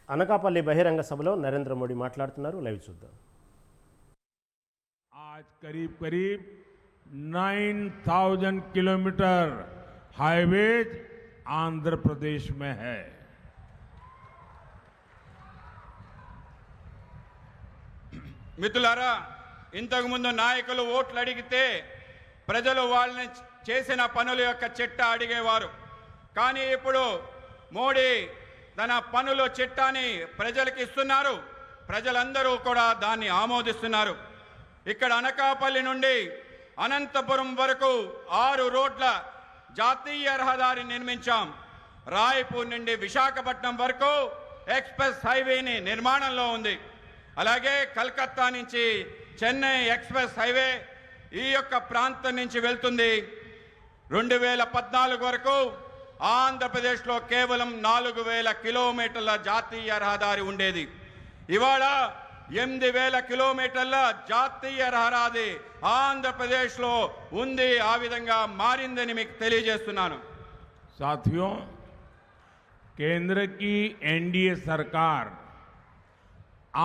అనకాపల్లి బహిరంగ సభలో నరేంద్ర మోడీ మాట్లాడుతున్నారు. లైవ్ చూద్దాం. आज करीब करीब 9,000 किलोमीटर हाईवेज आंध्र प्रदेश में है। మిత్రులారా, ఇంతకు ముందు నాయకులు ఓట్లు అడిగితే ప్రజలు వాళ్ళని చేసిన పనుల యొక్క చిట్టా అడిగేవారు. కానీ ఇప్పుడు మోడీ తన పనుల చిట్టాని ప్రజలకు ఇస్తున్నారు. ప్రజలందరూ కూడా దాన్ని ఆమోదిస్తున్నారు. ఇక్కడ అనకాపల్లి నుండి అనంతపురం వరకు 6 రోడ్ల జాతీయ రహదారి నిర్మించాం. రాయ్పూర్ నుండి విశాఖపట్నం వరకు ఎక్స్ప్రెస్ హైవేని నిర్మాణంలో ఉంది. అలాగే కలకత్తా నుంచి చెన్నై ఎక్స్ప్రెస్ హైవే ఈ యొక్క ప్రాంతం నుంచి వెళ్తుంది. 2014 వరకు ఆంధ్రప్రదేశ్లో కేవలం 4,000 కిలోమీటర్ల జాతీయ రహదారి ఉండేది. ఇవాళ 8,000 కిలోమీటర్ల జాతీయ రహదారి ఆంధ్రప్రదేశ్లో ఉంది. ఆ విధంగా మారిందని మీకు తెలియజేస్తున్నాను. साथियों, केंद्र की एनडीए सरकार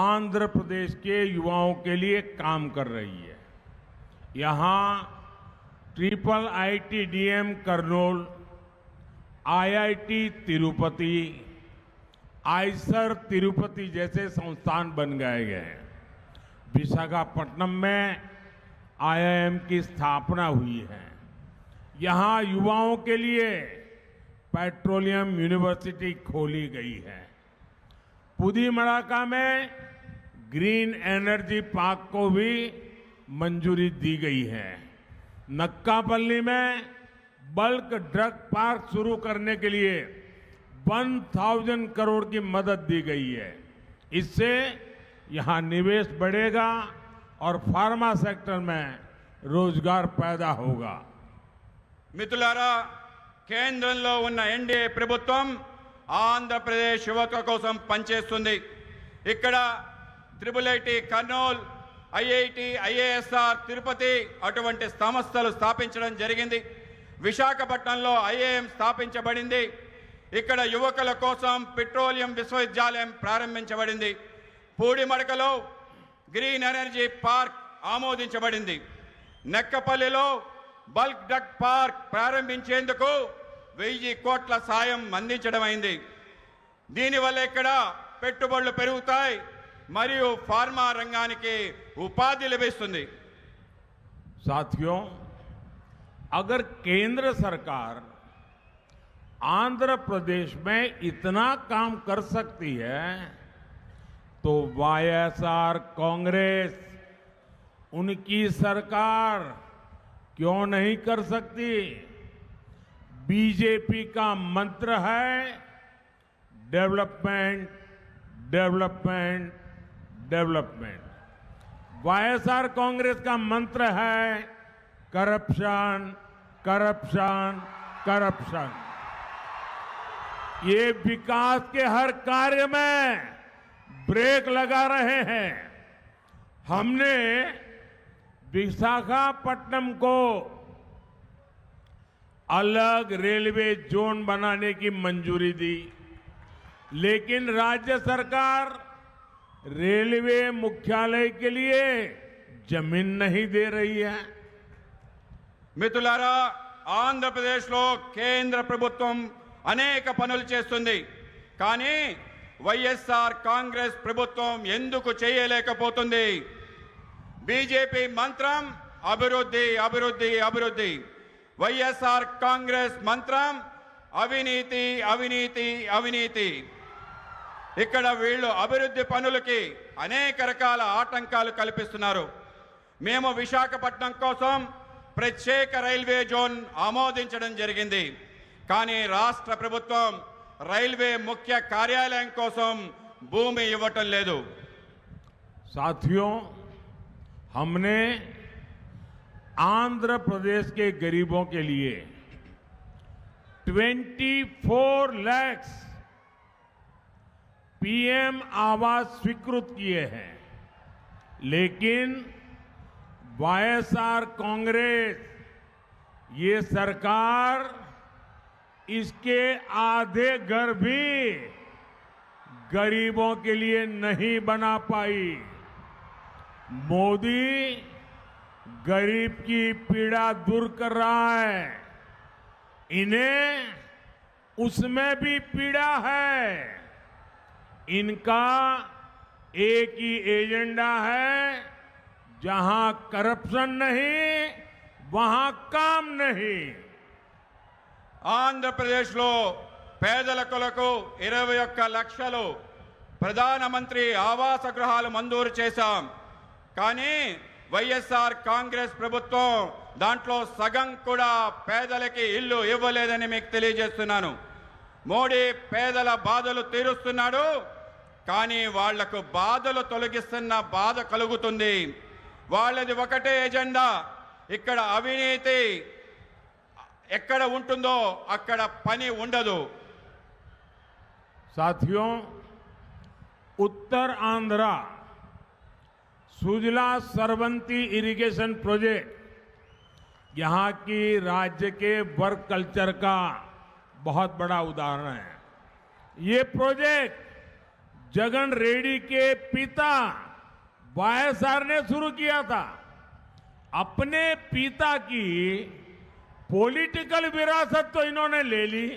आंध्र प्रदेश के युवाओं के लिए काम कर रही है। यहाँ IIITDM Kurnool, IIT Tirupati, Eicher Tirupati जैसे संस्थान बन गए हैं। विशाखापट्टनम में IIM की स्थापना हुई है। यहाँ युवाओं के लिए पेट्रोलियम यूनिवर्सिटी खोली गई है। पुदीमड़ाका में ग्रीन एनर्जी पार्क को भी मंजूरी दी गई है। नक्कापल्ली में बल्क ड्रग पार्क शुरू करने के लिए 1,000 करोड़ की मदद दी गई है। इससे यहां निवेश बढ़ेगा और फार्मा सेक्टर में रोजगार पैदा होगा। మిత్రులారా, కేంద్రంలో ఉన్న ఎన్డీఏ ప్రభుత్వం ఆంధ్రప్రదేశ్ యువత కోసం పనిచేస్తుంది. ఇక్కడ IIIT Kurnool, IIT, IASR Tirupati అటువంటి సంస్థలు స్థాపించడం జరిగింది. విశాఖపట్నంలో ఐఐఎం స్థాపించబడింది. ఇక్కడ యువకుల కోసం పెట్రోలియం విశ్వవిద్యాలయం ప్రారంభించబడింది. పూడిమడకలో గ్రీన్ ఎనర్జీ పార్క్ ఆమోదించబడింది. నెక్కపల్లిలో బల్క్ డ్రగ్ పార్క్ ప్రారంభించేందుకు 1,000 కోట్ల సాయం అందించడమైంది. దీనివల్ల ఇక్కడ పెట్టుబడులు పెరుగుతాయి మరియు ఫార్మా రంగానికి ఉపాధి లభిస్తుంది. साथियों, अगर केंद्र सरकार आंध्र प्रदेश में इतना काम कर सकती है तो वाईएसआर कांग्रेस, उनकी सरकार क्यों नहीं कर सकती? बीजेपी का मंत्र है development, development, development. YSR Congress का मंत्र है करप्शन, करप्शन, करप्शन। ये विकास के हर कार्य में ब्रेक लगा रहे हैं। हमने विशाखापट्टनम को अलग रेलवे जोन बनाने की मंजूरी दी, लेकिन राज्य सरकार रेलवे मुख्यालय के लिए जमीन नहीं दे रही है। మిత్రులారా, ఆంధ్రప్రదేశ్లో కేంద్ర ప్రభుత్వం అనేక పనులు చేస్తుంది. కానీ వైఎస్ఆర్ కాంగ్రెస్ ప్రభుత్వం ఎందుకు చేయలేకపోతుంది? బీజేపీ మంత్రం అభివృద్ధి, అభివృద్ధి, అభివృద్ధి. వైఎస్ఆర్ కాంగ్రెస్ మంత్రం అవినీతి, అవినీతి, అవినీతి. ఇక్కడ వీళ్ళు అభివృద్ధి పనులకి అనేక రకాల ఆటంకాలు కల్పిస్తున్నారు. మేము విశాఖపట్నం కోసం ప్రత్యేక రైల్వే జోన్ ఆమోదించడం జరిగింది. కానీ రాష్ట్ర ప్రభుత్వం రైల్వే ముఖ్య కార్యాలయం కోసం భూమి ఇవ్వటం లేదు. साथियों, हमने आंध्र प्रदेश के गरीबों के लिए 24 लाख पीएम आवास स्वीकृत किए हैं, लेकिन वाईएसआर कांग्रेस, ये सरकार इसके आधे घर भी गरीबों के लिए नहीं बना पाई। मोदी गरीब की पीड़ा दूर कर रहा है, इन्हें उसमें भी पीड़ा है। इनका एक ही एजेंडा है, जहां करप्शन नहीं वहां काम नहीं। ఆంధ్రప్రదేశ్లో పేదల కొరకు 21 లక్షలు ప్రధానమంత్రి ఆవాస గృహాలు మంజూరు చేశాం. కానీ వైఎస్ఆర్ కాంగ్రెస్ ప్రభుత్వం దాంట్లో సగం కూడా పేదలకి ఇల్లు ఇవ్వలేదని మీకు తెలియజేస్తున్నాను. మోడీ పేదల బాధలు తీరుస్తున్నాడు, కానీ వాళ్లకు బాధలు తొలగిస్తున్న బాధ కలుగుతుంది. వాళ్ళది ఒకటే ఎజెండా. ఇక్కడ అవినీతి ఎక్కడ ఉంటుందో అక్కడ పని ఉండదు. साथियों, उत्तर आंध्रा सुजला सरवंती इरिगेशन प्रोजेक्ट यहां की राज्य के वर्क कल्चर का बहुत बड़ा उदाहरण है। ये प्रोजेक्ट जगन रेड्डी के पिता वाईएसआर ने शुरू किया था। अपने पिता की पॉलिटिकल विरासत तो इन्होंने ले ली,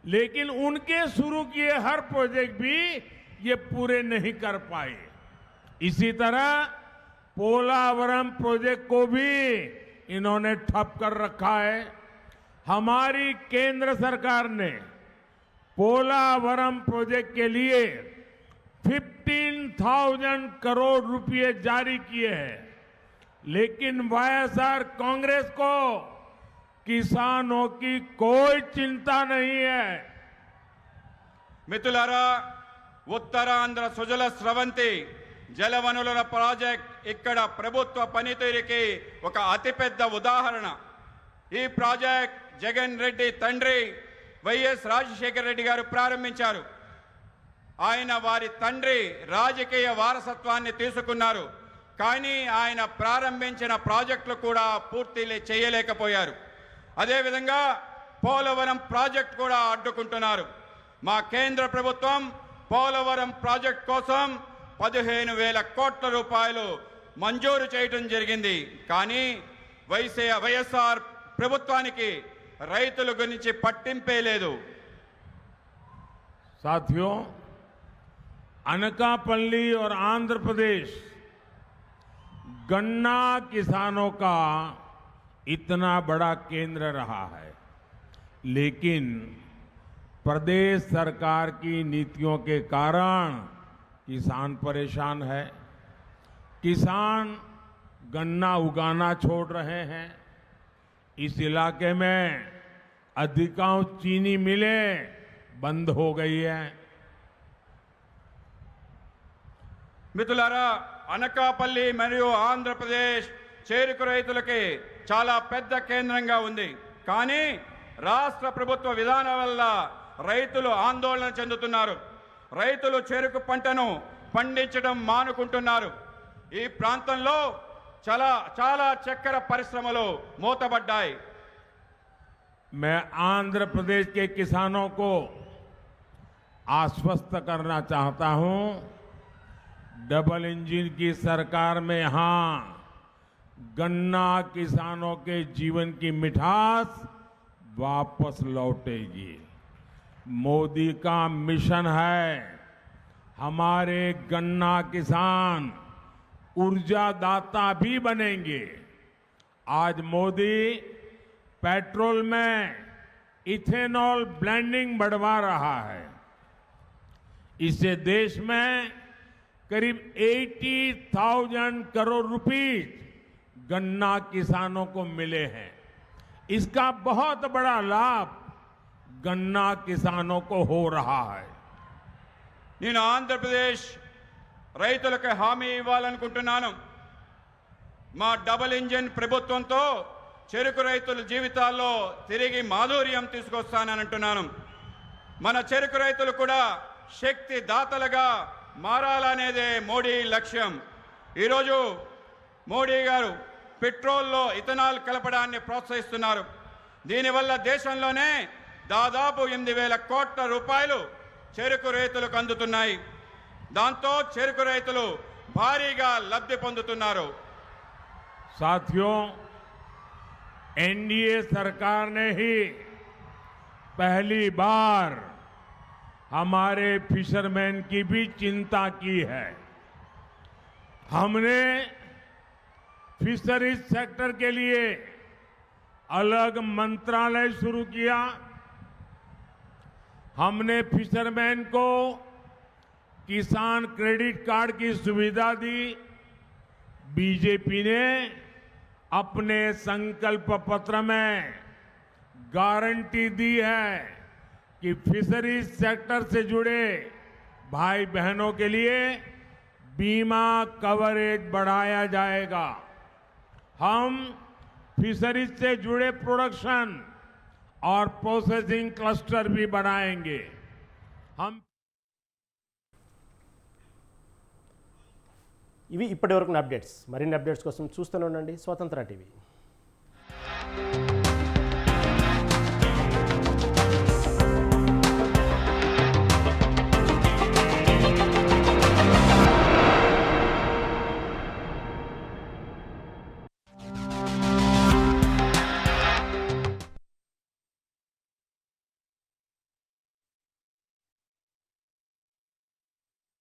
लेकिन उनके शुरू किए हर प्रोजेक्ट भी ये पूरे नहीं कर पाए। इसी तरह पोलावरम प्रोजेक्ट को भी इन्होंने ठप कर रखा है। हमारी केंद्र सरकार ने पोलावरम प्रोजेक्ट के लिए 15,000 करोड़ रुपए जारी किए हैं, लेकिन वाईएसआर कांग्रेस को किसानों की कोई चिंता नहीं है। మిత్రులారా, ఉత్తరాంధ్ర సుజల స్రవంతి జలవనరుల ప్రాజెక్ట్ ఇక్కడ ప్రభుత్వ పనితీరుకి ఒక అతిపెద్ద ఉదాహరణ. ఈ ప్రాజెక్ట్ జగన్ రెడ్డి తండ్రి వైఎస్ రాజశేఖర రెడ్డి గారు ప్రారంభించారు. ఆయన వారి తండ్రి రాజకీయ వారసత్వాన్ని తీసుకున్నారు, కానీ ఆయన ప్రారంభించిన ప్రాజెక్టులు కూడా పూర్తి చేయలేకపోయారు. అదేవిధంగా పోలవరం ప్రాజెక్ట్ కూడా అడ్డుకుంటున్నారు. మా కేంద్ర ప్రభుత్వం పోలవరం ప్రాజెక్ట్ కోసం 15,000 కోట్ల రూపాయలు మంజూరు చేయడం జరిగింది. కానీ వైఎస్ఆర్ ప్రభుత్వానికి రైతుల గురించి పట్టింపే లేదు. साथियों, अनकापल्ली और आंध्र प्रदेश गन्ना किसानों का इतना बड़ा केंद्र रहा है, लेकिन प्रदेश सरकार की नीतियों के कारण किसान परेशान है। किसान गन्ना उगाना छोड़ रहे हैं। इस इलाके में अधिकांश चीनी मिलें बंद हो गई है। మిత్రులారా, అనకాపల్లి మరియు ఆంధ్రప్రదేశ్ చేరుకు రైతులకి చాలా పెద్ద కేంద్రంగా ఉంది. కానీ రాష్ట్ర ప్రభుత్వ విధానం వల్ల రైతులు ఆందోళన చెందుతున్నారు. రైతులు చెరుకు పంటను పండించడం మానుకుంటున్నారు. ఈ ప్రాంతంలో చాలా చక్కెర పరిశ్రమలు మూతబడ్డాయి. मैं आंध्र प्रदेश के किसानों को आश्वस्त करना चाहता हूं, डबल इंजन की सरकार में यहां गन्ना किसानों के जीवन की मिठास वापस लौटेगी। मोदी का मिशन है हमारे गन्ना किसान ऊर्जादाता भी बनेंगे। आज मोदी पेट्रोल में इथेनॉल ब्लेंडिंग बढ़वा रहा है। इससे देश में करीब 80,000 करोड़ रुपीस गन्ना किसानों को मिले हैं। इसका बहुत बड़ा लाभ गन्ना किसानों को हो रहा है। నేను ఆంధ్రప్రదేశ్ రైతులకు హామీ ఇవ్వాలనుకుంటున్నాను. మా డబుల్ ఇంజిన్ ప్రభుత్వంతో చెరుకు రైతుల జీవితాల్లో తిరిగి మాధుర్యం తీసుకొస్తానని అంటున్నాను. మన చెరుకు రైతులు కూడా శక్తి దాతలుగా మారాలనేదే మోడీ లక్ష్యం. ఈరోజు మోడీ గారు పెట్రోల్లో ఇథనాల్ కలపడాన్ని ప్రోత్సహిస్తున్నారు. దీనివల్ల దేశంలోనే దాదాపు 8,000 కోట్ల రూపాయలు చెరుకు రైతులకు అందుతున్నాయి. దాంతో చెరుకు రైతులు భారీగా లబ్ధి పొందుతున్నారు. साथियों, एनडीए सरकार ने ही पहली बार हमारे फिशरमैन की भी चिंता की है. हमने फिशरीज सेक्टर के लिए अलग मंत्रालय शुरू किया. हमने फिशरमैन को किसान क्रेडिट कार्ड की सुविधा दी. बीजेपी ने अपने संकल्प पत्र में गारंटी दी है कि फिशरीज सेक्टर से जुड़े भाई बहनों के लिए बीमा कवरेज बढ़ाया जाएगा. हम फिशरीज से जुड़े प्रोडक्शन और प्रोसेसिंग क्लस्टर भी बनाएंगे. हम ఇవి ఇప్పటివరకు అప్డేట్స్. మరిన్ని అప్డేట్స్ కోసం చూస్తూనే ఉండండి స్వతంత్ర టీవీ.